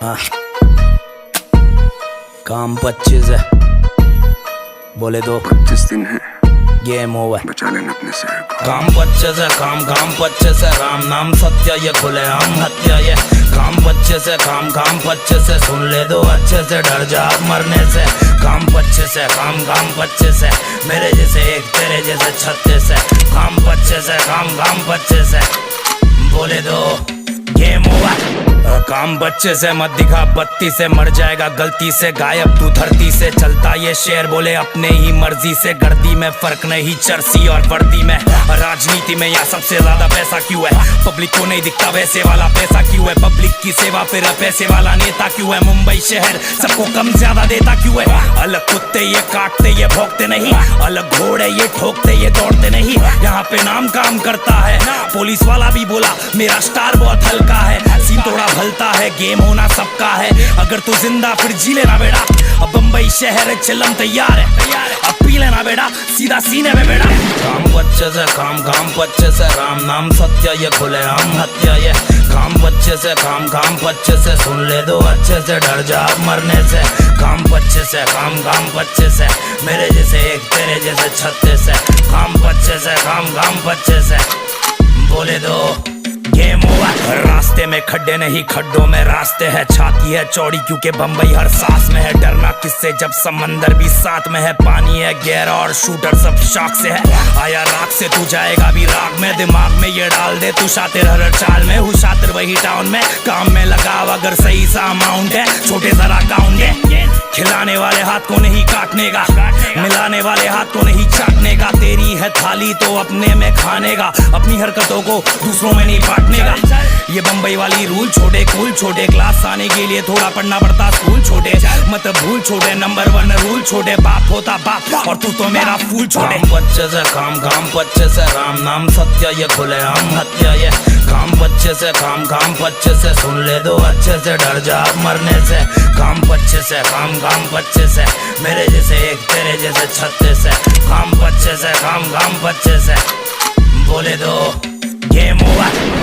हाँ। काम 25 है, बोले दो 25 दिन है, गेम ओवर। बचा लेना अपने शहर को। काम 25 है, काम 25 है, राम नाम सत्य ये खुले आम हत्या ये। काम 25 है, काम 25 है, सुन ले दो अच्छे से, डर जा मरने से। काम 25 है, काम 25 है, मेरे जैसे एक तेरे जैसे 36 है। काम 25 है, काम 25 है, बोले दो गेम ओवर। काम बच्चे से मत दिखा, बत्ती से मर जाएगा गलती से, गायब तू धरती से। चलता ये शेर बोले अपने ही मर्जी से, गर्दी में फर्क नहीं चर्सी और वर्दी में। राजनीति में यहाँ सबसे ज्यादा पैसा क्यों है, पब्लिक को नहीं दिखता वैसे वाला पैसा क्यों है। पब्लिक की सेवा फिर पैसे वाला नेता क्यों है, मुंबई शहर सबको कम ज्यादा देता क्यों है। अलग कुत्ते ये काटते ये भोंकते नहीं, अलग घोड़े ये ठोकते ये दौड़ते नहीं। यहाँ पे नाम काम करता है, पुलिस वाला भी बोला मेरा स्टार बहुत हल्का है। सीन थोड़ा भलता है, गेम होना सबका है, अगर तू जिंदा फिर जी लेना बेटा। अब बम्बई शहर चिल्लम तैयार है, अब पी लेना बेटा सीधा सीने में बेटा। काम 25 है, काम 25 है, राम नाम सत्य ये खुले आम हत्या ये। काम 25 है, काम 25 है, सुन ले दो अच्छे से, डर जा मरने से। काम 25 है, काम 25 है, मेरे जैसे एक तेरे जैसे 36 है। काम 25 है, काम 25 है, बोले दो गेम ओवर। रास्ते में खड्डे नहीं, खड्डों में रास्ते है। छाती है चौड़ी क्योंकि बम्बई हर सांस में है, डरना किससे जब समंदर भी साथ में है। पानी है गहरा और शूटर सब शाख से है, आया राख से तू जाएगा भी राग में। दिमाग में ये डाल दे तू शातिर हर चाल में, हूँ शातिर वही टाउन में। काम में लगाव अगर सही सा अमाउंट है, छोटे जरा काउंट है। खिलाने वाले हाथ को नहीं काटने का, मिलाने वाले हाथ को नहीं चाटने का। तेरी है थाली तो अपने में खाने का, अपनी हरकतों को दूसरों में नहीं बांटने का। ये बम्बई वाली रूल छोटे कूल छोटे, क्लास आने के लिए थोड़ा पढ़ना पड़ता स्कूल छोटे। मत भूल छोटे, नंबर 1 रूल छोटे, बाप होता बाप और तू तो मेरा फूल छोटे। काम 25 है, काम 25 है, राम नाम सत्य ये खुले आम हत्या ये। काम 25 है, काम 25 है, सुन ले दो अच्छे से, डर जा मरने से। काम 25 है, काम 25 है, मेरे जैसे एक तेरे जैसे 36 है। काम 25 है, काम 25 है, बोले दो गेम ओवर।